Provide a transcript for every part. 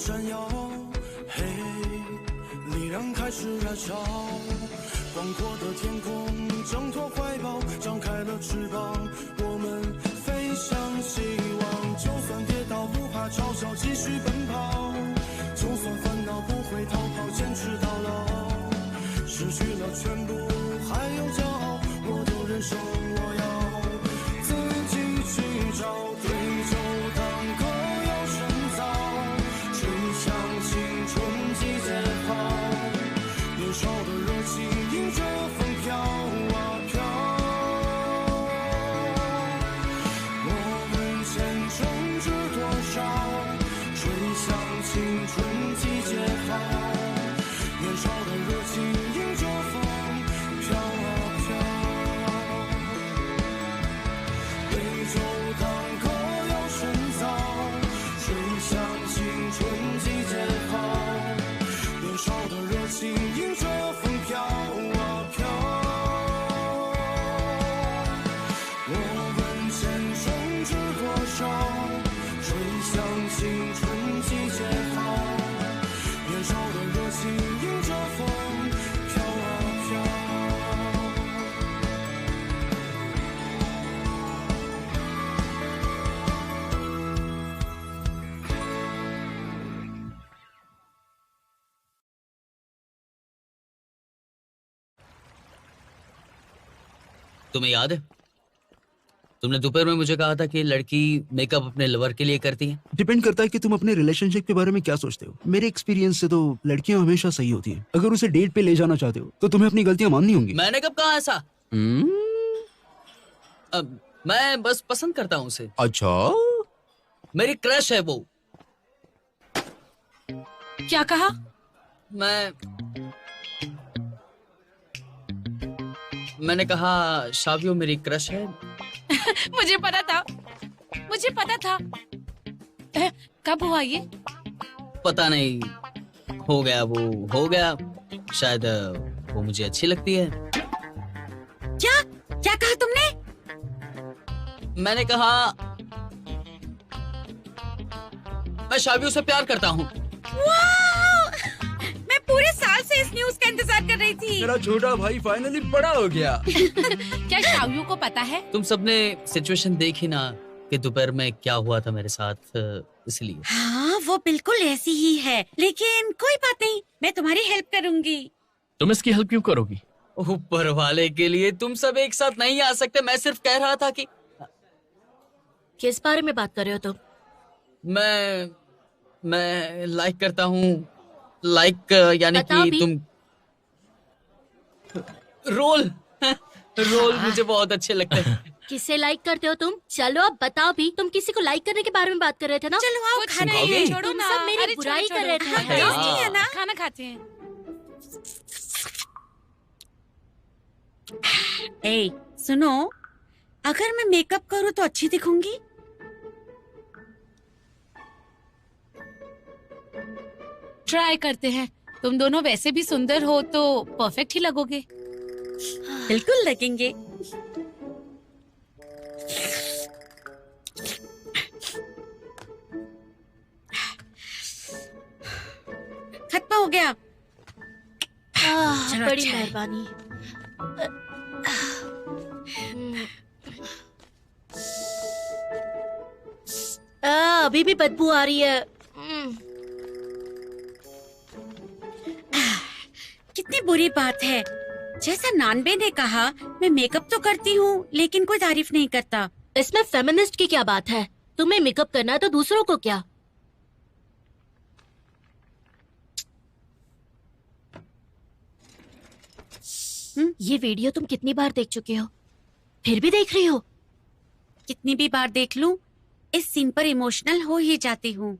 闪耀，嘿，力量开始燃烧，广阔的天空挣脱怀抱，张开了翅膀，我们飞向希望。就算跌倒不怕嘲笑，继续奔跑，就算烦恼不会逃跑，坚持到老。失去了全部还有骄傲，我的人生我要自己去找。对酒当歌要深造，吹响青春季节号，年少的热情迎着风飘啊飘。我们前程知多少，吹响青春季节号，年少的热情迎着风飘啊飘。对酒当歌要深造，吹响青春季节号，年少的热情迎着风飘啊飘。我问前生知多少，吹响青春季节号，年少的热情迎着风飘啊飘。तुम्हें याद है तुमने दोपहर में मुझे कहा था कि लड़की मेकअप अपने लवर के लिए करती है। डिपेंड करता है कि तुम अपने रिलेशनशिप के बारे में क्या सोचते हो। मेरे एक्सपीरियंस से तो लड़कियां हमेशा सही होती हैं। अगर उसे डेट पे ले जाना चाहते हो तो तुम्हें अपनी गलतियां माननी होंगी। मैंने कब कहा ऐसा? अब मैं बस पसंद करता हूँ उसे। अच्छा, मेरी क्रश है वो। क्या कहा? मैंने कहा शावियो मेरी क्रश है। मुझे पता था, मुझे पता था। कब हुआ ये? पता नहीं, हो गया वो हो गया। शायद वो मुझे अच्छी लगती है। क्या क्या कहा तुमने? मैंने कहा मैं शावियो से प्यार करता हूँ। मैं पूरे साल से इस न्यूज़ का इंतजार कर रही थी। मेरा छोटा भाई फाइनली बड़ा हो गया। क्या शावियो को पता है? तुम सबने सिचुएशन देखी ना कि दोपहर में क्या हुआ था मेरे साथ, इसलिए। हाँ, वो बिल्कुल ऐसी ही है, लेकिन कोई बात नहीं, मैं तुम्हारी हेल्प करूंगी। तुम इसकी हेल्प क्यों करोगी? ऊपर वाले के लिए तुम सब एक साथ नहीं आ सकते। मैं सिर्फ कह रहा था कि किस बारे में बात कर रहे हो तुम? मैं लाइक करता हूँ। लाइक यानी बताओ कि भी। तुम रोल मुझे बहुत अच्छे लगते हैं। किसे लाइक करते हो तुम? चलो अब बताओ भी, तुम किसी को लाइक करने के बारे में बात कर रहे थे ना? चलो आओ, खाना खाओगे? ये छोड़ो तुम ना। सब मेरी अरे बुराई छोड़ो, कर रहे छोड़ो। थे। हाँ, टेस्टी है ना? हाँ। खाना खाते हैं। ए, सुनो, अगर मैं मेकअप करूँ तो अच्छी दिखूंगी? ट्राई करते हैं। तुम दोनों वैसे भी सुंदर हो तो परफेक्ट ही लगोगे। बिल्कुल लगेंगे। खत्म हो गया। चलो, बड़ी अच्छा है। मेहरबानी। अभी भी बदबू आ रही है। कितनी बुरी बात है। जैसा नानबे ने कहा, मैं मेकअप तो करती हूँ लेकिन कोई तारीफ नहीं करता। इसमें फेमिनिस्ट की क्या बात है? तुम्हें मेकअप करना है तो दूसरों को क्या? ये वीडियो तुम कितनी बार देख चुके हो? फिर भी देख रही हो? कितनी भी बार देख लूं, इस सीन पर इमोशनल हो ही जाती हूँ।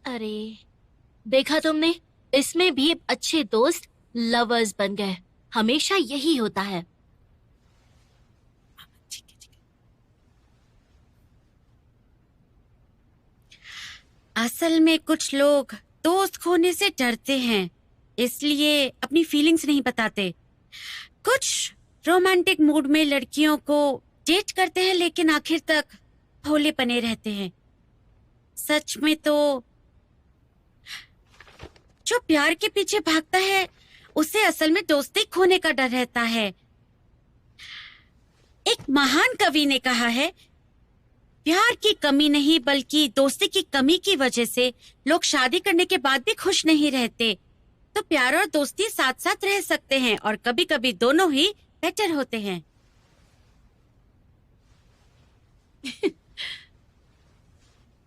अरे देखा तुमने, इसमें भी अच्छे दोस्त लवर्स बन गए। हमेशा यही होता है। ठीक है, ठीक है। असल में कुछ लोग दोस्त खोने से डरते हैं, इसलिए अपनी फीलिंग्स नहीं बताते। कुछ रोमांटिक मूड में लड़कियों को डेट करते हैं लेकिन आखिर तक भोले बने रहते हैं। सच में तो जो प्यार के पीछे भागता है उसे असल में दोस्ती खोने का डर रहता है। एक महान कवि ने कहा है, प्यार की कमी नहीं बल्कि दोस्ती की कमी की वजह से लोग शादी करने के बाद भी खुश नहीं रहते। तो प्यार और दोस्ती साथ साथ रह सकते हैं और कभी कभी दोनों ही बेटर होते हैं।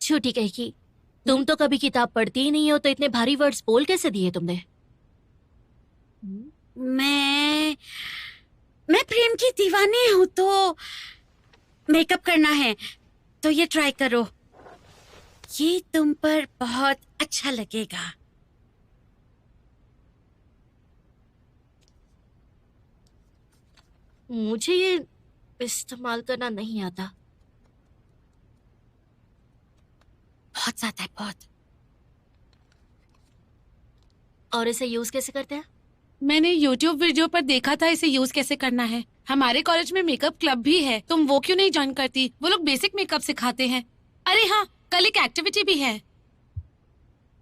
छोटी कही, तुम तो कभी किताब पढ़ती ही नहीं हो, तो इतने भारी वर्ड्स बोल कैसे दिए तुमने? मैं प्रेम की दीवानी हूँ, तो मेकअप करना है तो ये ट्राई करो, ये तुम पर बहुत अच्छा लगेगा। मुझे ये इस्तेमाल करना नहीं आता। बहुत ज्यादा है, बहुत। और इसे यूज कैसे करते हैं? मैंने YouTube वीडियो पर देखा था इसे यूज कैसे करना है। हमारे कॉलेज में मेकअप क्लब भी है, तुम वो क्यों नहीं ज्वाइन करती? वो लोग बेसिक मेकअप सिखाते हैं। अरे हाँ, कल एक एक्टिविटी भी है।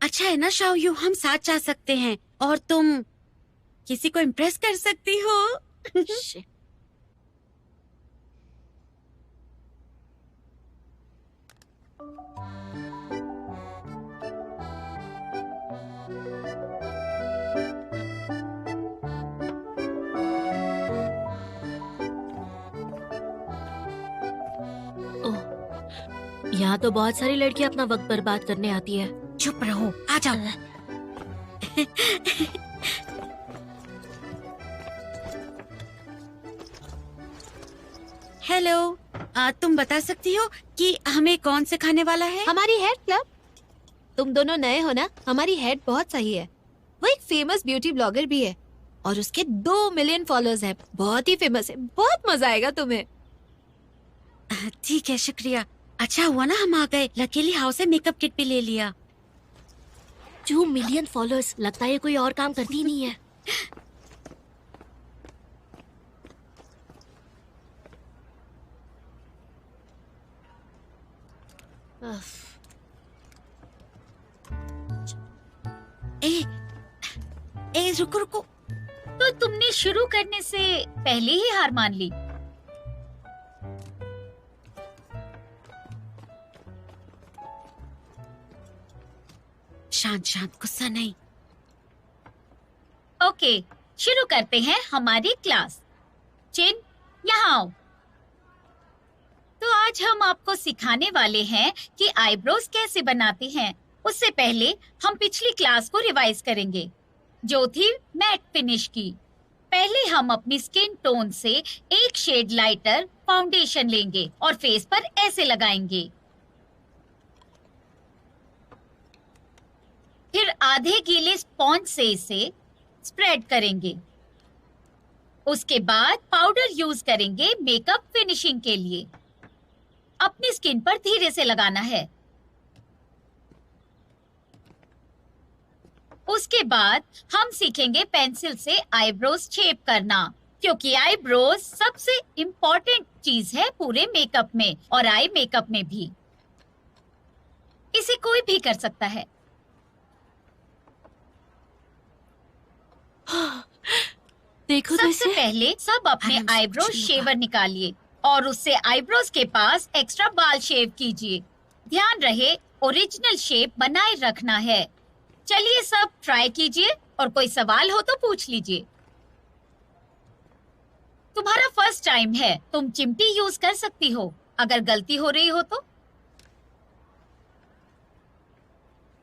अच्छा है ना शाओयू, हम साथ जा सकते हैं और तुम किसी को इम्प्रेस कर सकती हो। Shit. यहाँ तो बहुत सारी लड़कियां अपना वक्त बर्बाद करने आती है। चुप रहो, आ जाओ। हेलो, तुम बता सकती हो कि हमें कौन सिखाने वाला है? हमारी हेड क्लब। तुम दोनों नए हो ना, हमारी हेड बहुत सही है। वो एक फेमस ब्यूटी ब्लॉगर भी है और उसके 2 मिलियन फॉलोअर्स हैं। बहुत ही फेमस है, बहुत मजा आएगा तुम्हें। ठीक है, शुक्रिया। अच्छा हुआ ना हम आ गए, लकीली हाउस से मेकअप किट भी ले लिया। 2 मिलियन फॉलोअर्स, लगता है कोई और काम करती नहीं है। ए रुको रुको, तो तुमने शुरू करने से पहले ही हार मान ली। शांत शांत, गुस्सा नहीं। ओके, शुरू करते हैं हमारी क्लास। चिन, यहाँ आओ। तो आज हम आपको सिखाने वाले हैं कि आईब्रोज कैसे बनाते हैं। उससे पहले हम पिछली क्लास को रिवाइज करेंगे जो थी मैट फिनिश की। पहले हम अपनी स्किन टोन से एक शेड लाइटर फाउंडेशन लेंगे और फेस पर ऐसे लगाएंगे। फिर आधे गीले स्पॉन्ज से इसे स्प्रेड करेंगे। उसके बाद पाउडर यूज करेंगे मेकअप फिनिशिंग के लिए। अपनी स्किन पर धीरे से लगाना है। उसके बाद हम सीखेंगे पेंसिल से आईब्रोज शेप करना, क्योंकि आईब्रोज सबसे इम्पोर्टेंट चीज है पूरे मेकअप में और आई मेकअप में भी। इसे कोई भी कर सकता है। देखो तो सबसे इसे। पहले सब अपने आराम से, आईब्रोज कुछ नहीं शेवर निकालिए और उससे आईब्रोज के पास एक्स्ट्रा बाल शेव कीजिए। ध्यान रहे ओरिजिनल शेप बनाए रखना है। चलिए सब ट्राई कीजिए और कोई सवाल हो तो पूछ लीजिए। तुम्हारा फर्स्ट टाइम है, तुम चिमटी यूज कर सकती हो। अगर गलती हो रही हो तो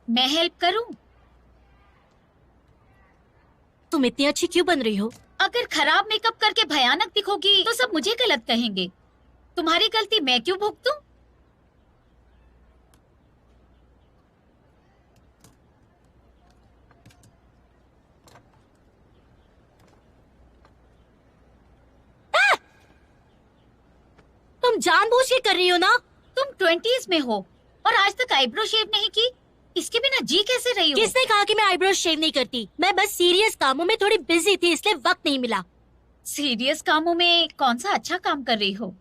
मैं हेल्प करूं? तुम इतनी अच्छी क्यों बन रही हो? अगर खराब मेकअप करके भयानक दिखोगी तो सब मुझे गलत कहेंगे। तुम्हारी गलती मैं क्यों भुगतूं? तुम जानबूझ के कर रही हो ना? तुम 20s में हो और आज तक आईब्रो शेव नहीं की। इसके बिना जी कैसे रही हो? किसने कहा कि मैं आईब्रोज शेव नहीं करती? मैं बस सीरियस कामों में थोड़ी बिजी थी, इसलिए वक्त नहीं मिला। सीरियस कामों में कौन सा अच्छा काम कर रही हो?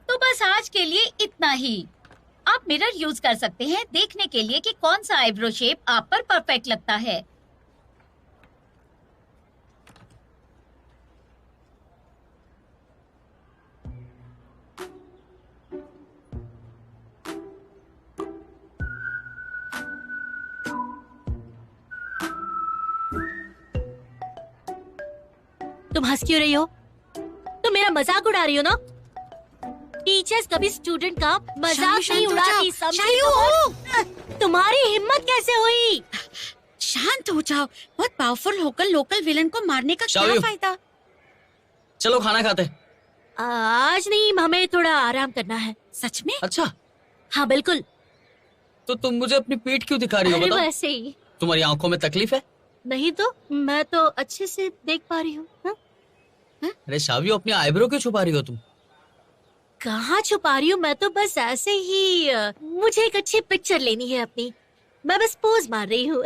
तो बस आज के लिए इतना ही। आप मिरर यूज कर सकते हैं देखने के लिए कि कौन सा आईब्रो शेप आप पर परफेक्ट लगता है। तुम हंस क्यों रही हो? तुम मेरा मजाक उड़ा रही हो ना? टीचर्स कभी स्टूडेंट का मजाक शायू, नहीं शांत हो उड़ाती, जाओ, समझी शायू। तुम? तुम्हारी हिम्मत कैसे हुई? शांत हो जाओ। बहुत पावरफुल होकर लोकल विलन को मारने का क्या शायू। फायदा? चलो खाना खाते हैं। आज नहीं, हमें थोड़ा आराम करना है। सच में? अच्छा, हाँ बिल्कुल। तो तुम मुझे अपनी पीठ क्यों दिखा रही हो? अरे बताओ, वैसे ही तुम्हारी आंखों में तकलीफ है? नहीं तो मैं तो अच्छे से देख पा रही हूँ। हाँ? अरे शावियो, अपनी आईब्रो क्यों छुपा रही हो तुम? कहाँ छुपा रही हूँ? मैं तो बस ऐसे ही मुझे एक अच्छी पिक्चर लेनी है अपनी। मैं बस पोज मार रही हूँ।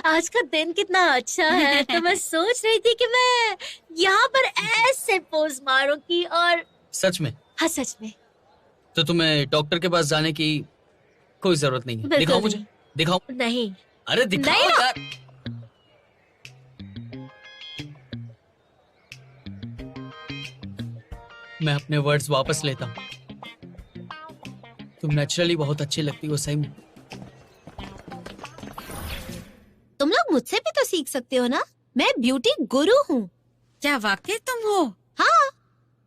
आज का दिन कितना अच्छा है, तो मैं सोच रही थी कि मैं यहाँ पर ऐसे पोज मारूंगी। और सच में? हाँ सच में। तो तुम्हें डॉक्टर के पास जाने की कोई जरूरत नहीं है। बिल्कुल दिखाओ मुझे, नहीं। दिखाओ। नहीं अरे दिखाओ नहीं ना। यार। मैं अपने वर्ड्स वापस लेता हूँ। तुम नेचुरली बहुत अच्छी लगती हो, सही में। तुम लोग मुझसे भी तो सीख सकते हो ना, मैं ब्यूटी गुरु हूँ। क्या वाकई तुम हो? हाँ,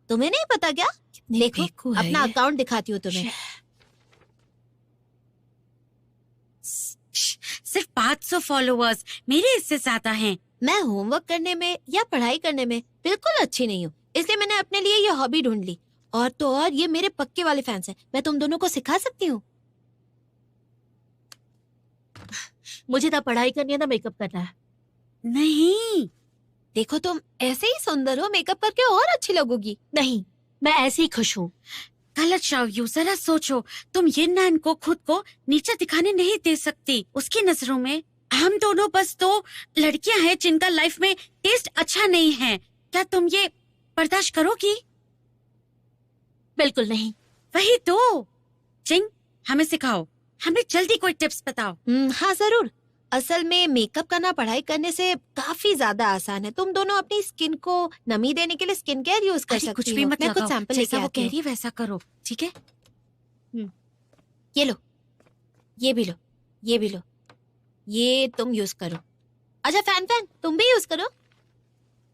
तुम्हें नहीं पता क्या? देखो बेवकूफ है अपना ये। अकाउंट दिखाती हूँ तुम्हें। सिर्फ 500 फॉलोअर्स, मेरे इससे ज्यादा हैं। मैं होमवर्क करने में या पढ़ाई करने में बिल्कुल अच्छी नहीं हूँ, इसलिए मैंने अपने लिए ये हॉबी ढूंढ ली। और तो और ये मेरे पक्के वाले फैंस हैं, मैं तुम दोनों को सिखा सकती हूँ। मुझे ना पढ़ाई करनी है ना मेकअप करना है। नहीं, देखो तुम ऐसे ही सुंदर हो, मेकअप करके और अच्छी लगोगी। नहीं, मैं ऐसे ही खुश हूँ। गलत शायू, जरा सोचो। तुम यिन नैन को खुद को नीचे दिखाने नहीं दे सकती। उसकी नजरों में हम दोनों बस दो लड़कियां हैं जिनका लाइफ में टेस्ट अच्छा नहीं है। क्या तुम ये बर्दाश्त करोगी? बिल्कुल नहीं। वही तो। चिंग, हमें सिखाओ, हमें जल्दी कोई टिप्स बताओ। हाँ जरूर। असल में मेकअप करना पढ़ाई करने से काफी ज्यादा आसान है। तुम दोनों अपनी स्किन को नमी देने के लिए स्किन केयर यूज कर अरे, सकती कुछ भी हो। मत मैं लगाओ, कुछ सैंपल जैसा लेके वो आती कह हूँ। रही है वैसा करो, ठीक है? ये लो, ये भी लो, ये भी लो, ये तुम यूज करो। अच्छा फैन फैन, तुम भी यूज करो।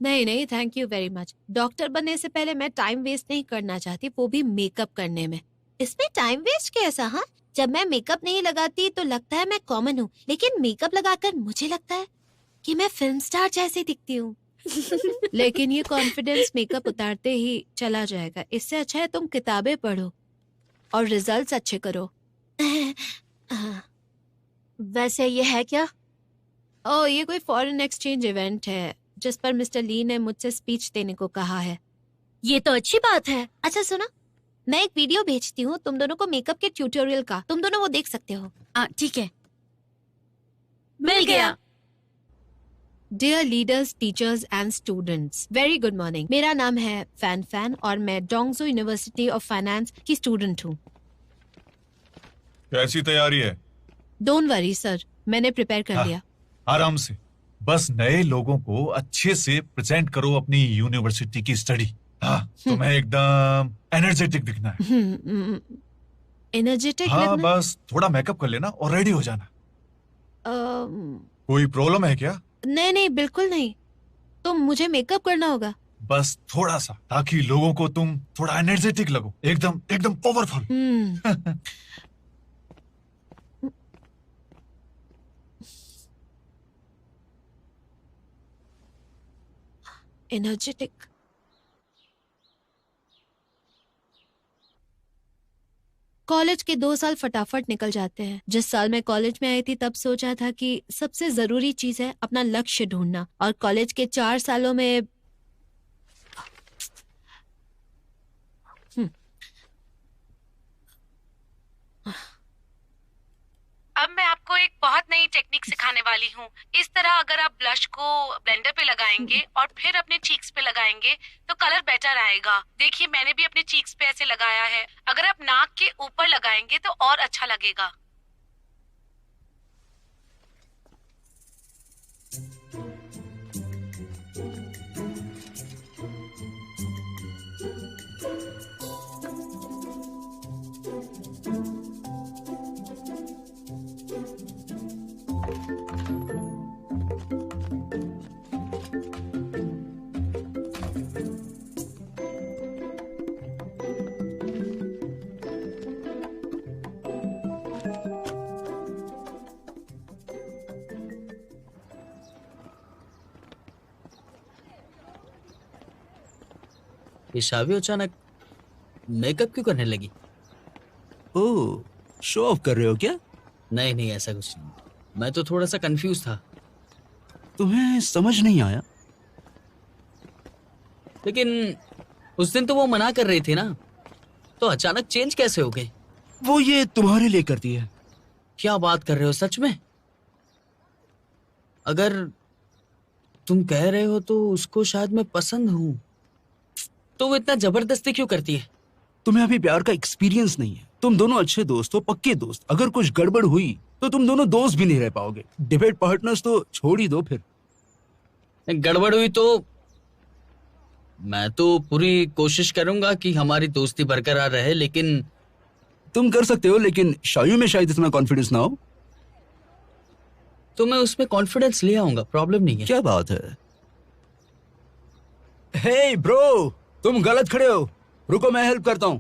नहीं नहीं, thank you very much. Doctor बनने से पहले मैं टाइम वेस्ट नहीं करना चाहती, वो भी मेकअप करने में। इसमें टाइम वेस्ट कैसा? हाँ, जब मैं मेकअप नहीं लगाती तो लगता है मैं कॉमन हूँ, लेकिन मेकअप लगाकर मुझे लगता है कि मैं फिल्म स्टार जैसी दिखती हूँ। लेकिन ये कॉन्फिडेंस मेकअप उतारते ही चला जाएगा। इससे अच्छा है तुम किताबें पढ़ो और रिजल्ट्स अच्छे करो। वैसे ये है क्या? ओह, ये कोई फॉरेन एक्सचेंज इवेंट है जिस पर मिस्टर ली ने मुझसे स्पीच देने को कहा है। ये तो अच्छी बात है। अच्छा सुनो, मैं एक वीडियो भेजती हूँ तुम दोनों को मेकअप के ट्यूटोरियल का, तुम दोनों वो देख सकते हो। ठीक है। मिल गया। Dear leaders, teachers and students, very good morning. मेरा नाम है फैन फैन और मैं डोंगजो यूनिवर्सिटी ऑफ फाइनेंस की स्टूडेंट हूँ। कैसी तैयारी है? डोंट वरी सर, मैंने प्रिपेयर कर हाँ। लिया। आराम से, बस नए लोगों को अच्छे से प्रेजेंट करो अपनी यूनिवर्सिटी की स्टडी। हाँ, तुम्हें एकदम एनर्जेटिक दिखना है। एनर्जेटिक हाँ, लगना? बस थोड़ा मेकअप कर लेना और रेडी हो जाना। अम, कोई प्रॉब्लम है क्या? नहीं नहीं, बिल्कुल नहीं। तो मुझे मेकअप करना होगा? बस थोड़ा सा, ताकि लोगों को तुम थोड़ा एनर्जेटिक लगो, एकदम एकदम पावरफुल। एनर्जेटिक। कॉलेज के 2 साल फटाफट निकल जाते हैं। जिस साल मैं कॉलेज में आई थी तब सोचा था कि सबसे जरूरी चीज है अपना लक्ष्य ढूंढना, और कॉलेज के 4 सालों में अब मैं आपको एक बहुत नई टेक्निक सिखाने वाली हूँ। इस तरह अगर आप ब्लश को ब्लेंडर पे लगाएंगे और फिर अपने चीक्स पे लगाएंगे तो कलर बेटर आएगा। देखिए मैंने भी अपने चीक्स पे ऐसे लगाया है। अगर आप नाक के ऊपर लगाएंगे तो और अच्छा लगेगा। ये शावी अचानक मेकअप क्यों करने लगी? ओह, शो ऑफ कर रहे हो क्या? नहीं नहीं, ऐसा कुछ नहीं। मैं तो थोड़ा सा कंफ्यूज था। तुम्हें समझ नहीं आया? लेकिन उस दिन तो वो मना कर रही थी ना, तो अचानक चेंज कैसे हो गई? वो ये तुम्हारे लिए करती है। क्या बात कर रहे हो, सच में? अगर तुम कह रहे हो तो उसको शायद मैं पसंद हूं, तो वो इतना जबरदस्ती क्यों करती है? तुम्हें अभी प्यार का एक्सपीरियंस नहीं है। तुम दोनों अच्छे दोस्त हो, पक्के दोस्त। अगर कुछ गड़बड़ हुई तो तुम दोनों दोस्त भी नहीं रह पाओगे। डिबेट पार्टनर्स तो छोड़ ही दो फिर। गड़बड़ हुई तो मैं तो पूरी कोशिश करूंगा कि हमारी दोस्ती बरकरार रहे, लेकिन तुम कर सकते हो, लेकिन शायू में शायद इतना कॉन्फिडेंस ना हो। तो मैं उसमें कॉन्फिडेंस ले आऊंगा, प्रॉब्लम नहीं है। क्या बात है? हे ब्रो, तुम गलत खड़े हो। रुको, मैं हेल्प करता हूं।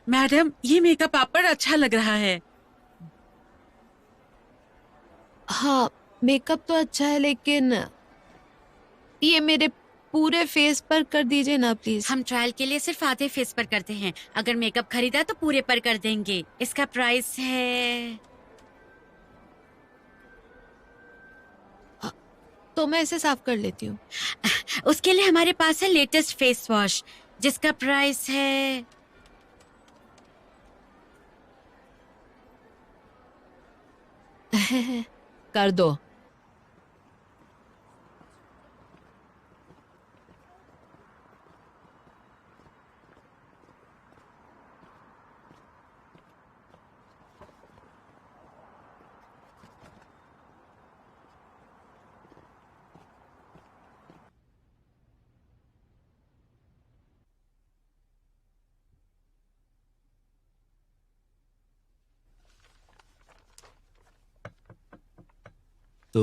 मैडम, ये मेकअप आप पर अच्छा लग रहा है। हाँ, मेकअप तो अच्छा है, लेकिन ये मेरे पूरे फेस पर कर दीजिए ना प्लीज। हम ट्रायल के लिए सिर्फ आधे फेस पर करते हैं। अगर मेकअप खरीदा तो पूरे पर कर देंगे। इसका प्राइस है। तो मैं इसे साफ कर लेती हूँ। उसके लिए हमारे पास है लेटेस्ट फेस वॉश, जिसका प्राइस है कर दो। तो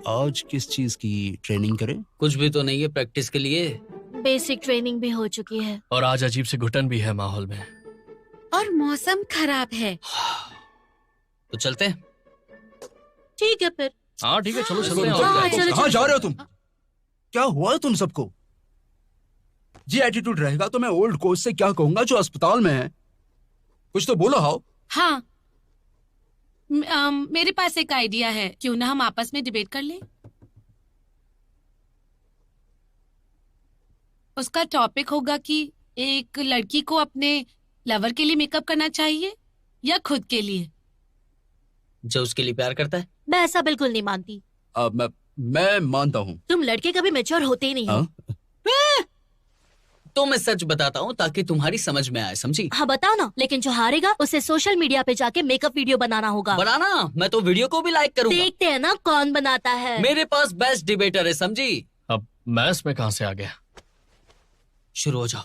आज किस चीज की ट्रेनिंग करें? कुछ भी तो नहीं है, प्रैक्टिस के लिए। बेसिक ट्रेनिंग भी हो चुकी है। और आज अजीब से घुटन भी है माहौल में। और मौसम खराब है। तो चलते हैं। ठीक है फिर। हाँ ठीक है, चलो चलते हैं। कहाँ जा रहे हो तुम? क्या हुआ है तुम सबको? ये एटीट्यूड रहेगा तो मैं ओल्ड कोच से क्या कहूंगा जो अस्पताल में है। कुछ तो बोलो। हाउ? हाँ, मेरे पास एक आइडिया है। क्यों ना हम आपस में डिबेट कर लें? उसका टॉपिक होगा कि एक लड़की को अपने लवर के लिए मेकअप करना चाहिए या खुद के लिए। जो उसके लिए प्यार करता है। मैं ऐसा बिल्कुल नहीं मानती। मैं मानता हूँ। तुम लड़के कभी मैच्योर होते ही नहीं हो। तो मैं सच बताता हूँ ताकि तुम्हारी समझ में आए, समझी? हाँ बताओ ना, लेकिन जो हारेगा उसे सोशल मीडिया पे जाके मेकअप वीडियो बनाना होगा। बनाना? मैं तो वीडियो को भी लाइक करूंगा। देखते हैं ना कौन बनाता है। मेरे पास बेस्ट डिबेटर है, समझी? अब मैं इसमें कहाँ से आ गया? शुरू हो जाओ।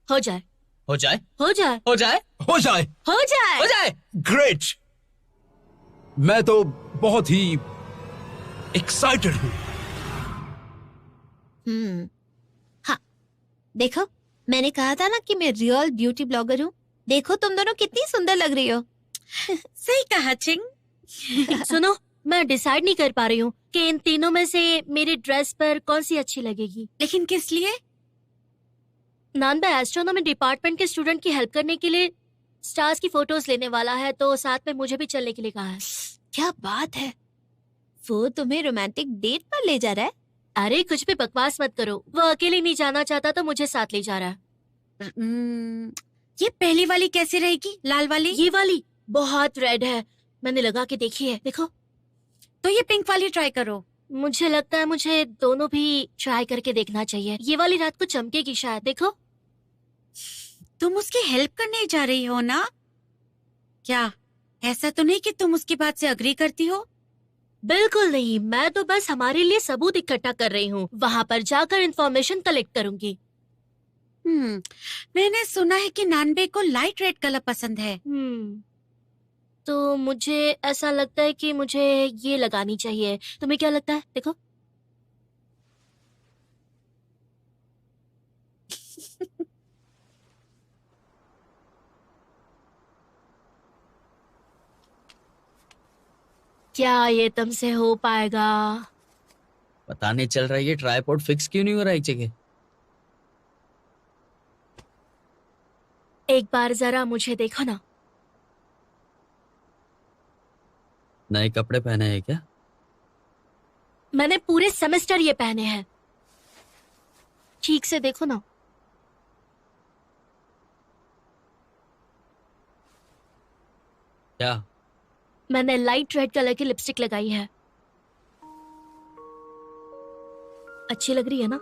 हो जाए हो जाए हो जाए हो जाए हो जाए हो जाए हो जाए। ग्रेट। मैं तो बहुत ही एक्साइटेड हूँ। हाँ, देखो मैंने कहा था ना कि मैं रियल ब्यूटी ब्लॉगर हूँ। देखो तुम दोनों कितनी सुंदर लग रही हो। सही कहा चिंग। सुनो, मैं डिसाइड नहीं कर पा रही हूँ कि इन तीनों में से मेरी ड्रेस पर कौन सी अच्छी लगेगी। लेकिन किस लिए? नानबे एस्ट्रोनॉमी डिपार्टमेंट के स्टूडेंट की हेल्प करने के लिए स्टार्स की फोटोज लेने वाला है, तो साथ में मुझे भी चलने के लिए कहा है। क्या बात है, वो तुम्हें रोमांटिक डेट पर ले जा रहा है? अरे कुछ भी बकवास मत करो, वो अकेले नहीं जाना चाहता तो मुझे साथ ले जा रहा है। ये पहली वाली कैसी रहेगी? लाल वाली? ये वाली बहुत रेड है, मैंने लगा के देखी है, देखो। तो ये पिंक वाली ट्राई करो। मुझे लगता है मुझे दोनों भी ट्राई करके देखना चाहिए। ये वाली रात को चमकेगी शायद, देखो। तुम उसकी हेल्प करने जा रही हो ना? क्या ऐसा तो नहीं कि तुम उसकी बात से अग्री करती हो? बिल्कुल नहीं, मैं तो बस हमारे लिए सबूत इकट्ठा कर रही हूँ। वहाँ पर जाकर इंफॉर्मेशन कलेक्ट करूंगी। मैंने सुना है कि नानबे को लाइट रेड कलर पसंद है। तो मुझे ऐसा लगता है कि मुझे ये लगानी चाहिए। तुम्हें क्या लगता है? देखो। क्या ये तुमसे हो पाएगा? पता नहीं चल रहा है ये ट्राइपॉड फिक्स क्यों नहीं हो रहा है एक जगह। एक बार जरा मुझे देखो ना। नए कपड़े पहने हैं क्या? मैंने पूरे सेमेस्टर ये पहने हैं। ठीक से देखो ना। क्या? मैंने लाइट रेड कलर की लिपस्टिक लगाई है। अच्छी लग रही है ना?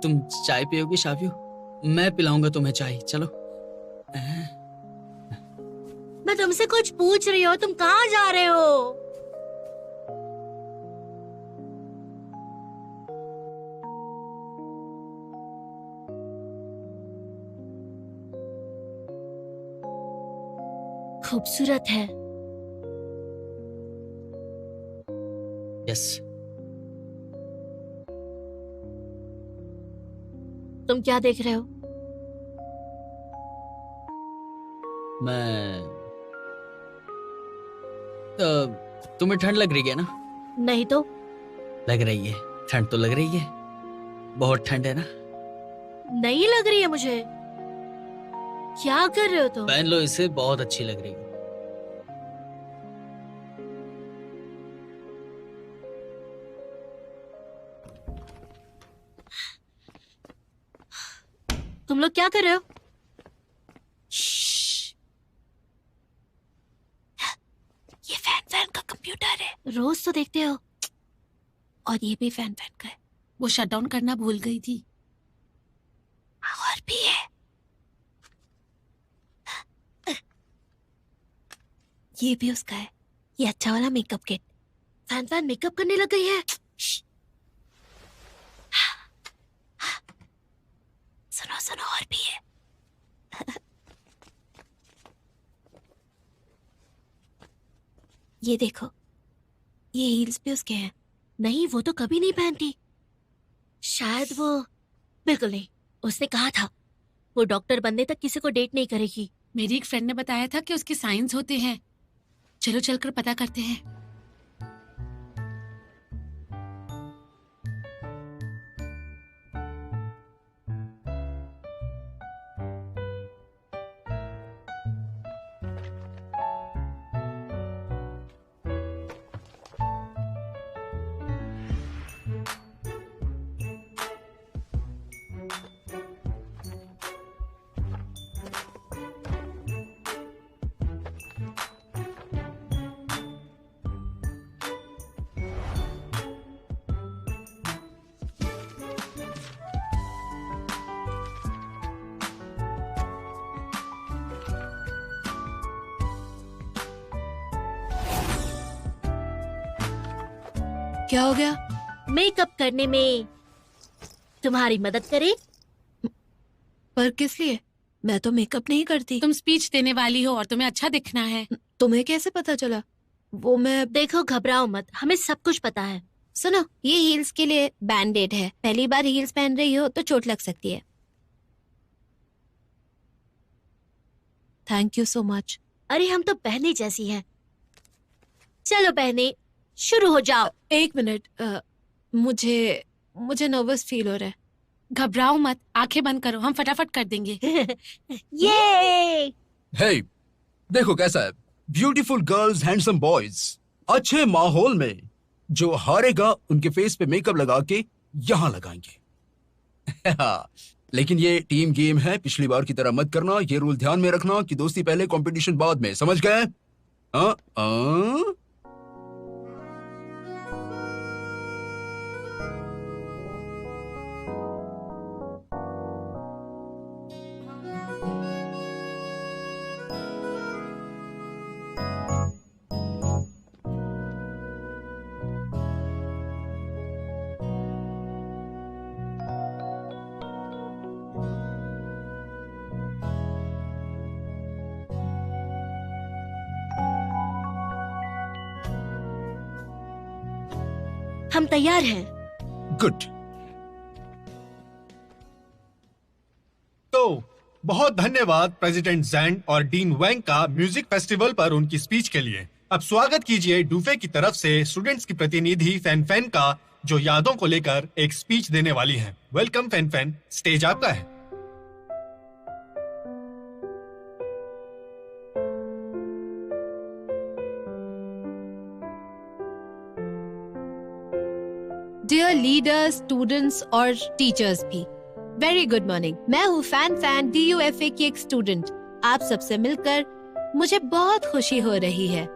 तुम चाय पियोगी शावियो? मैं पिलाऊंगा तुम्हें चाय, चलो। मैं तुमसे कुछ पूछ रही हूँ, तुम कहाँ जा रहे हो? खूबसूरत है। यस। तुम क्या देख रहे हो? तुम्हें ठंड लग रही है ना? नहीं तो। लग रही है, ठंड तो लग रही है। बहुत ठंड है ना? नहीं लग रही है मुझे। क्या कर रहे हो तुम? पहन लो इसे, बहुत अच्छी लग रही है। तुम लोग क्या कर रहे हो? ये फैन का कंप्यूटर है। रोज तो देखते हो। और ये भी फैन का है। वो शट डाउन करना भूल गई थी। और भी है। ये भी उसका है। ये अच्छा वाला मेकअप किट। फैन मेकअप करने लग गई है। सुनो सुनो, और भी है। ये देखो, ये हील्स भी उसके हैं। नहीं, वो तो कभी नहीं पहनती। शायद वो बिल्कुल नहीं। उसने कहा था वो डॉक्टर बनने तक किसी को डेट नहीं करेगी। मेरी एक फ्रेंड ने बताया था कि उसके साइंस होते हैं। चलो चलकर पता करते हैं। क्या हो गया? मेकअप करने में तुम्हारी मदद करे। पर किस लिए? मैं तो मेकअप नहीं करती। तुम स्पीच देने वाली हो और तुम्हें अच्छा दिखना है। तुम्हें कैसे पता चला? वो मैं देखो घबराओ मत, हमें सब कुछ पता है। सुनो, ये हील्स के लिए बैंडेड है। पहली बार हील्स पहन रही हो तो चोट लग सकती है। Thank you so much. अरे हम तो पहले जैसी हैं। चलो बहने, शुरू हो जाओ। एक मिनट, मुझे नर्वस फील हो रहा है। घबराओ मत, आंखें बंद करो, हम फटाफट कर देंगे। ये हे, देखो कैसा है, ब्यूटीफुल गर्ल्स, हैंडसम बॉयज, अच्छे माहौल में। जो हारेगा उनके फेस पे मेकअप लगा के यहाँ लगाएंगे। लेकिन ये टीम गेम है, पिछली बार की तरह मत करना। ये रूल ध्यान में रखना कि दोस्ती पहले, कंपटीशन बाद में, समझ गए? हम तैयार हैं। गुड। तो बहुत धन्यवाद प्रेसिडेंट जैंग और डीन वैंग का म्यूजिक फेस्टिवल पर उनकी स्पीच के लिए। अब स्वागत कीजिए डूफे की तरफ से स्टूडेंट्स की प्रतिनिधि फैन फैन का, जो यादों को लेकर एक स्पीच देने वाली हैं। वेलकम फैन फैन, स्टेज आपका है। डियर लीडर्स, स्टूडेंट्स और टीचर्स भी, वेरी गुड मॉर्निंग। मैं हूँ फैन फैन DUFA की एक स्टूडेंट। आप सबसे मिलकर मुझे बहुत खुशी हो रही है।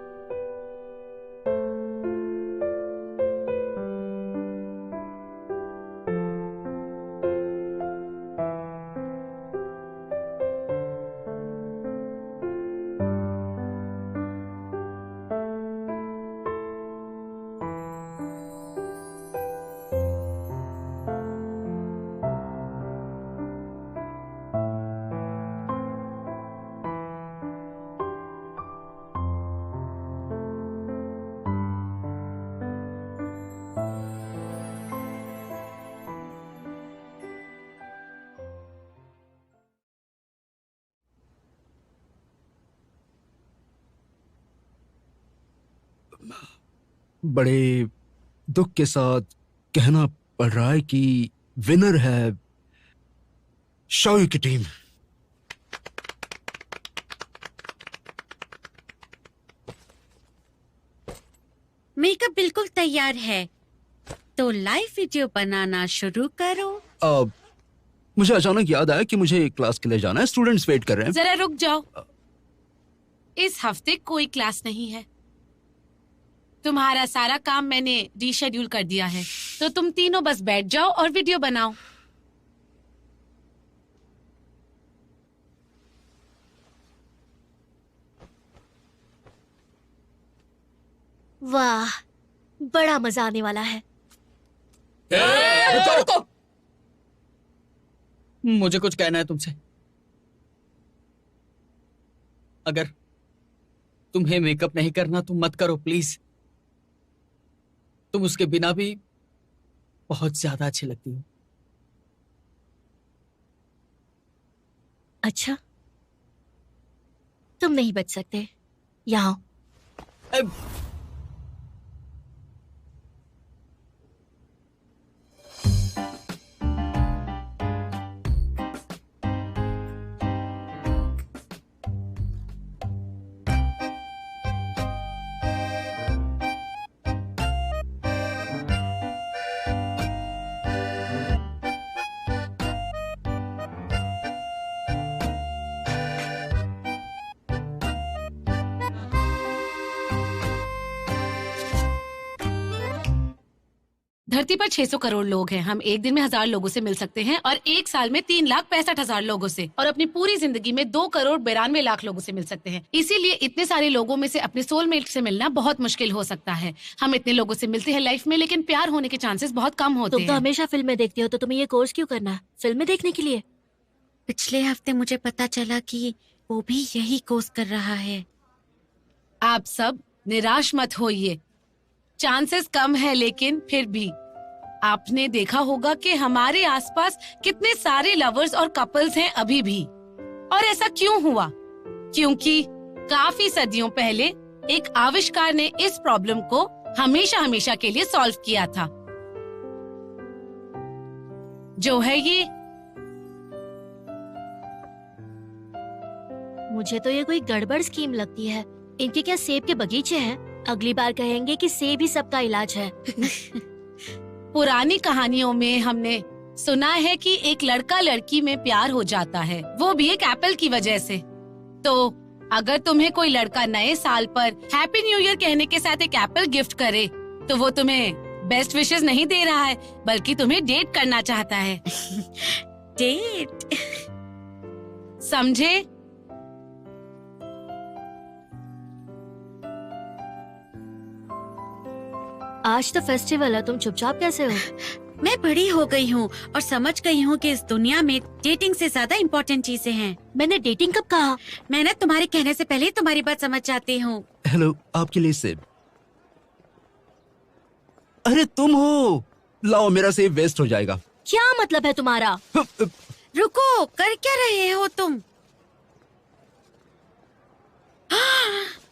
बड़े दुख के साथ कहना पड़ रहा है कि विनर है शाओ की टीम। मेकअप बिल्कुल तैयार है, तो लाइव वीडियो बनाना शुरू करो। मुझे अचानक याद आया कि मुझे क्लास के लिए जाना है, स्टूडेंट्स वेट कर रहे हैं। जरा रुक जाओ, इस हफ्ते कोई क्लास नहीं है। तुम्हारा सारा काम मैंने रीशेड्यूल कर दिया है, तो तुम तीनों बस बैठ जाओ और वीडियो बनाओ। वाह, बड़ा मजा आने वाला है। रुको। मुझे कुछ कहना है तुमसे। अगर तुम्हें मेकअप नहीं करना तो मत करो प्लीज। तुम उसके बिना भी बहुत ज्यादा अच्छी लगती हो। अच्छा, तुम नहीं बच सकते। यहाँ धरती पर 600 करोड़ लोग हैं। हम एक दिन में 1000 लोगों से मिल सकते हैं और एक साल में 3,65,000 लोगों से, और अपनी पूरी जिंदगी में 2,92,00,000 लोगों से मिल सकते हैं। इसीलिए इतने सारे लोगों में से अपने सोलमेट से मिलना बहुत मुश्किल हो सकता है। हम इतने लोगों से मिलते हैं लाइफ में, लेकिन प्यार होने के चांसेस बहुत कम होते हैं। तुम तो हमेशा फिल्में देखती हो, तो तुम्हें ये कोर्स क्यों करना? फिल्में देखने के लिए? पिछले हफ्ते मुझे पता चला कि वो भी यही कोर्स कर रहा है। आप सब निराश मत होइए। चांसेस कम है, लेकिन फिर भी आपने देखा होगा कि हमारे आसपास कितने सारे लवर्स और कपल्स हैं अभी भी। और ऐसा क्यों हुआ? क्योंकि काफी सदियों पहले एक आविष्कार ने इस प्रॉब्लम को हमेशा हमेशा के लिए सॉल्व किया था, जो है ये। मुझे तो ये कोई गड़बड़ स्कीम लगती है। इनके क्या सेब के बगीचे हैं? अगली बार कहेंगे कि सेब ही सबका इलाज है। पुरानी कहानियों में हमने सुना है कि एक लड़का लड़की में प्यार हो जाता है, वो भी एक एप्पल की वजह से। तो अगर तुम्हें कोई लड़का नए साल पर हैप्पी न्यू ईयर कहने के साथ एक एप्पल गिफ्ट करे, तो वो तुम्हें बेस्ट विशेस नहीं दे रहा है, बल्कि तुम्हें डेट करना चाहता है। डेट? समझे? आज तो फेस्टिवल है, तुम चुपचाप कैसे हो? मैं बड़ी हो गई हूँ और समझ गई हूँ कि इस दुनिया में डेटिंग से ज्यादा इम्पोर्टेंट चीजें हैं। मैंने डेटिंग कब कहा? मैं ना तुम्हारे कहने से पहले ही तुम्हारी बात समझ जाती हूँ। हेलो, आपके लिए सेब। अरे तुम हो, लाओ, मेरा सेब वेस्ट हो जाएगा। क्या मतलब है तुम्हारा? रुको, कर क्या रहे हो तुम?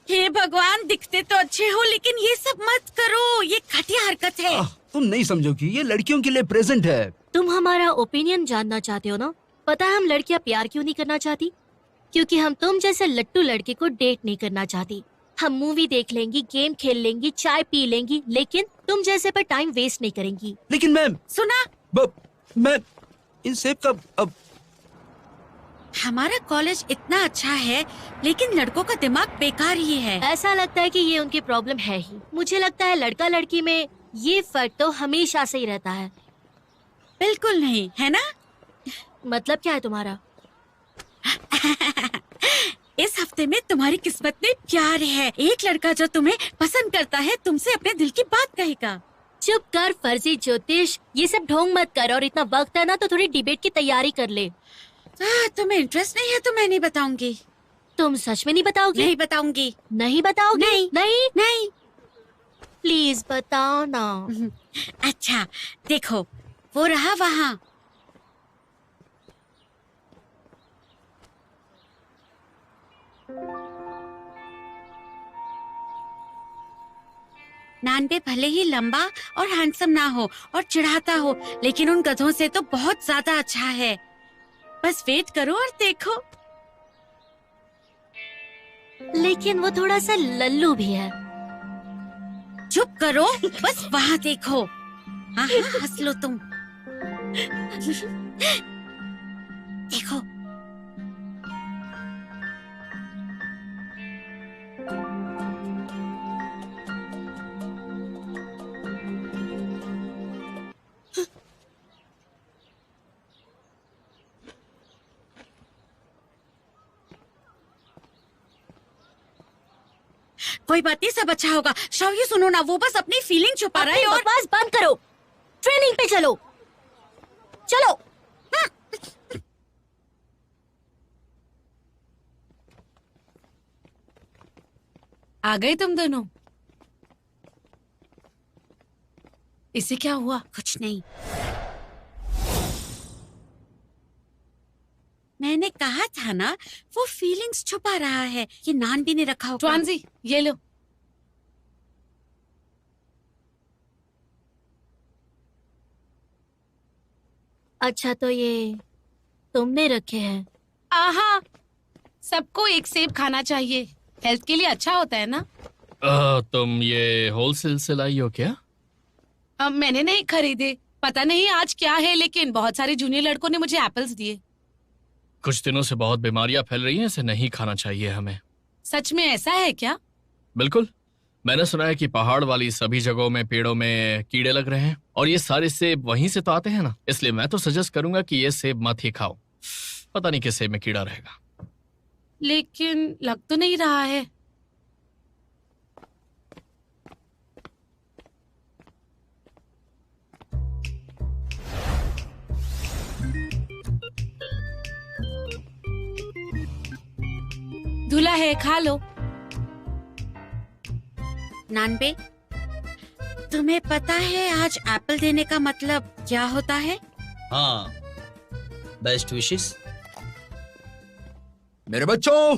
हे भगवान, दिखते तो अच्छे हो, लेकिन ये सब मत करो, ये घटिया हरकत है। तुम नहीं समझोगी, ये लड़कियों के लिए प्रेजेंट है। तुम हमारा ओपिनियन जानना चाहते हो ना? पता है हम लड़कियां प्यार क्यों नहीं करना चाहती? क्योंकि हम तुम जैसे लट्टू लड़के को डेट नहीं करना चाहती। हम मूवी देख लेंगी, गेम खेल लेंगी, चाय पी लेंगी, लेकिन तुम जैसे पर टाइम वेस्ट नहीं करेंगी। लेकिन मैं सुना, मैं इन सेब का अब हमारा कॉलेज इतना अच्छा है, लेकिन लड़कों का दिमाग बेकार ही है। ऐसा लगता है कि ये उनकी प्रॉब्लम है ही। मुझे लगता है लड़का लड़की में ये फर्क तो हमेशा से ही रहता है। बिल्कुल नहीं, है ना? मतलब क्या है तुम्हारा? इस हफ्ते में तुम्हारी किस्मत में प्यार है। एक लड़का जो तुम्हें पसंद करता है तुमसे अपने दिल की बात कहेगा। चुप कर फर्जी ज्योतिष, ये सब ढोंग मत कर। और इतना वक्त है ना, तो थोड़ी डिबेट की तैयारी कर ले। तुम्हें इंटरेस्ट नहीं है तो मैं नहीं बताऊंगी। तुम सच में नहीं बताओगी? नहीं बताऊंगी। नहीं बताओगी? नहीं नहीं नहीं, प्लीज बताओ ना। अच्छा देखो, वो रहा वहाँ। नानबे भले ही लंबा और हैंडसम ना हो और चिढ़ाता हो, लेकिन उन गधों से तो बहुत ज्यादा अच्छा है। बस वेट करो और देखो। लेकिन वो थोड़ा सा लल्लू भी है। चुप करो, बस वहाँ देखो। हाँ हाँ, हंस लो तुम। देखो, कोई बात नहीं, सब अच्छा होगा। शाओ, सुनो ना, वो बस अपनी फीलिंग छुपा रहा है। और बकवास बंद करो, ट्रेनिंग पे चलो। चलो। आ गए तुम दोनों? इसे क्या हुआ? कुछ नहीं। मैंने कहा था ना, वो फीलिंग्स छुपा रहा है। ये नान भी नहीं रखा होगा। ट्वांजी, ये लो। अच्छा, तो ये तुमने रखे हैं? आहा, सबको एक सेब खाना चाहिए, हेल्थ के लिए अच्छा होता है ना। तुम ये होलसेल से लाई हो क्या? मैंने नहीं खरीदे, पता नहीं आज क्या है, लेकिन बहुत सारे जूनियर लड़कों ने मुझे एप्पल्स दिए। कुछ दिनों से बहुत बीमारियां फैल रही हैं, इसे नहीं खाना चाहिए हमें। सच में ऐसा है क्या? बिल्कुल, मैंने सुना है कि पहाड़ वाली सभी जगहों में पेड़ों में कीड़े लग रहे हैं, और ये सारे सेब वहीं से तो आते हैं ना। इसलिए मैं तो सजेस्ट करूंगा कि ये सेब मत ही खाओ। पता नहीं किस सेब में कीड़ा रहेगा। लेकिन लग तो नहीं रहा है। धुला है, खा लो। नानबे, तुम्हें पता है आज एप्पल देने का मतलब क्या होता है? हाँ, बेस्ट विशेस। मेरे बच्चों,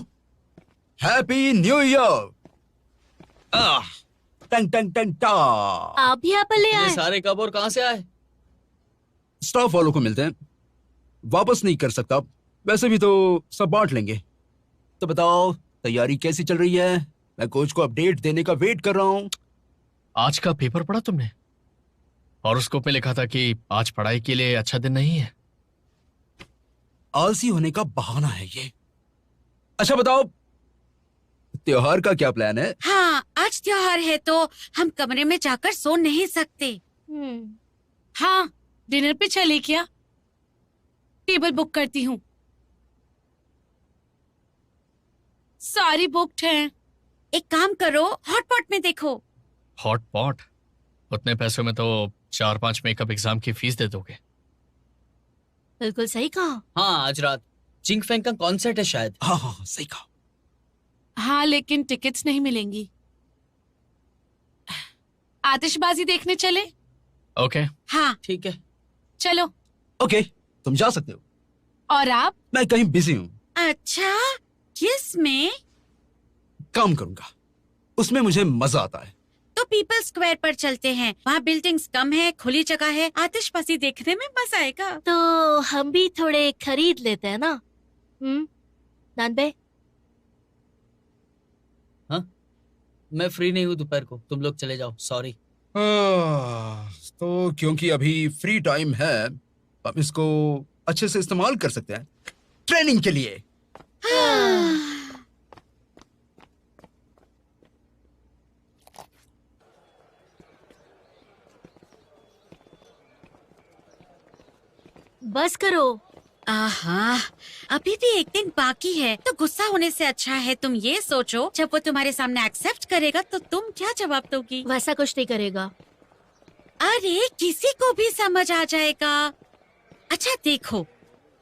हैप्पी न्यू ईयर। टंग टंग टंग टा। आप भी एप्पल ले ये आए? सारे कप और कहाँ से आए? स्टाफ वालों को मिलते हैं, वापस नहीं कर सकता। वैसे भी तो सब बांट लेंगे। तो बताओ, तैयारी कैसी चल रही है? मैं कोच को अपडेट देने का वेट कर रहा हूँ। आज का पेपर पढ़ा तुमने? हॉरोस्कोप में लिखा था कि आज पढ़ाई के लिए अच्छा दिन नहीं है। आलसी होने का बहाना है ये। अच्छा बताओ, त्योहार का क्या प्लान है? हाँ, आज त्योहार है तो हम कमरे में जाकर सो नहीं सकते। हाँ, डिनर पे चले क्या? टेबल बुक करती हूँ। सारी बुक्ड हैं। एक काम करो, हॉटपॉट में देखो। Hot pot? उतने पैसों में तो 4-5 मेकअप एग्जाम की फीस दे दोगे। बिल्कुल सही कहा। हाँ, आज रात चिंग फेंग का कॉन्सर्ट है शायद। हाँ हाँ, सही कहा। हाँ, लेकिन टिकट्स नहीं मिलेंगी। आतिशबाजी देखने चले? ओके। हाँ ठीक है, चलो। ओके, तुम जा सकते हो। और आप? मैं कहीं बिजी हूँ। अच्छा, किस में? काम करूंगा, उसमें मुझे मजा आता है। तो पीपल स्क्वायर पर चलते हैं, वहाँ बिल्डिंग्स कम है, खुली जगह है, आतिशबाजी देखने में मजा आएगा। तो हम भी थोड़े खरीद लेते हैं ना। नानबे? हाँ, मैं फ्री नहीं हूँ दोपहर को, तुम लोग चले जाओ। सॉरी। तो क्योंकि अभी फ्री टाइम है, अब इसको अच्छे से इस्तेमाल कर सकते हैं ट्रेनिंग के लिए। बस करो। आहा, अभी भी एक दिन बाकी है, तो गुस्सा होने से अच्छा है तुम ये सोचो, जब वो तुम्हारे सामने एक्सेप्ट करेगा तो तुम क्या जवाब दोगी? वैसा कुछ नहीं करेगा। अरे, किसी को भी समझ आ जाएगा। अच्छा देखो,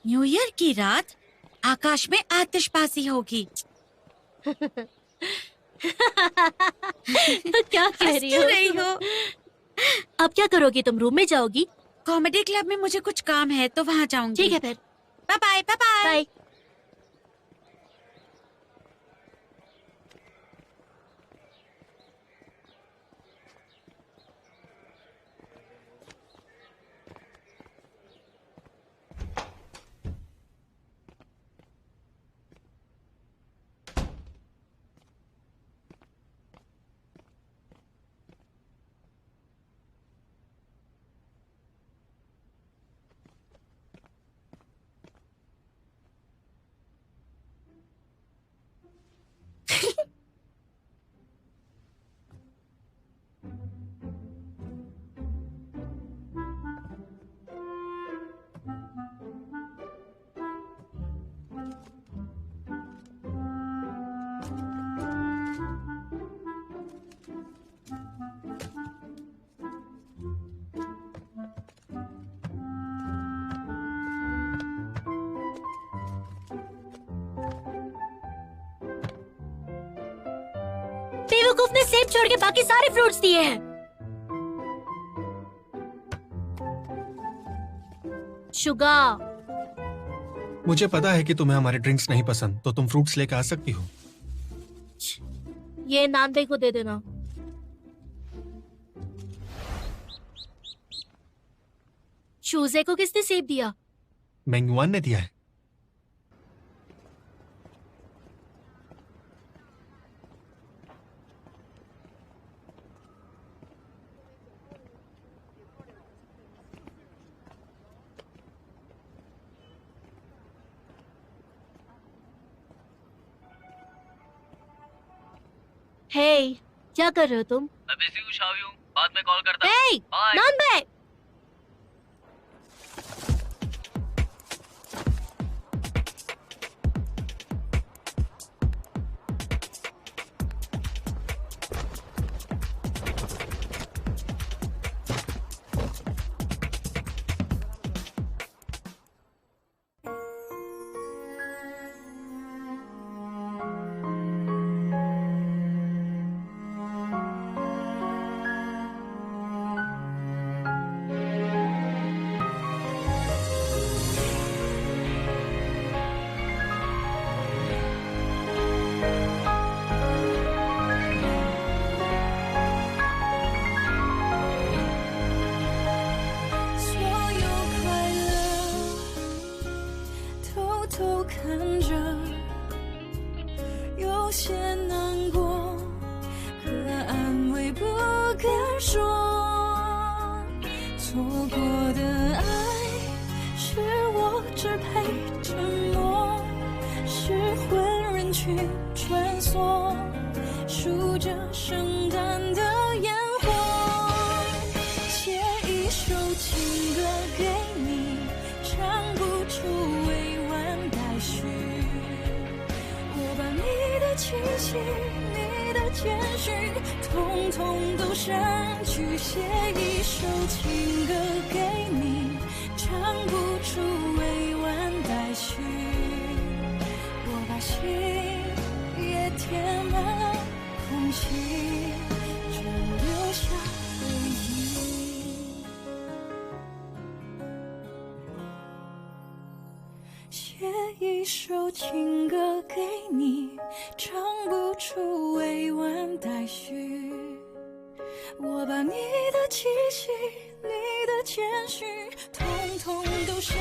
न्यू ईयर की रात आकाश में आतिशबाजी होगी। क्या कह रही हो? अब क्या करोगी तुम? रूम में जाओगी? कॉमेडी क्लब में मुझे कुछ काम है तो वहाँ जाऊंगी। ठीक है फिर। Bye bye bye bye. बेवकूफ ने सेब छोड़ के बाकी सारे फ्रूट्स दिए हैं। शुगा, मुझे पता है कि तुम्हें हमारे ड्रिंक्स नहीं पसंद, तो तुम फ्रूट्स लेकर आ सकती हो। ये नानबे को दे देना। शूजे को किसने सेब दिया? मेंगवान ने दिया है। हे, क्या कर रहे हो तुम? मैं बिजी हूँ शावी हूँ, बाद में कॉल करता हे, नानबे! 说，错过的爱是我只配沉默，是混人群穿梭，数着圣诞的烟火，写一首情歌给你，唱不出委婉待续，我把你的气息，你的简讯，统统都删去，写一首情歌给你，唱不出委婉待续，我把心也填满空气，只留下回忆。写一首情歌给你，唱不出委婉待续，我把你的气息，你的简讯，统统都删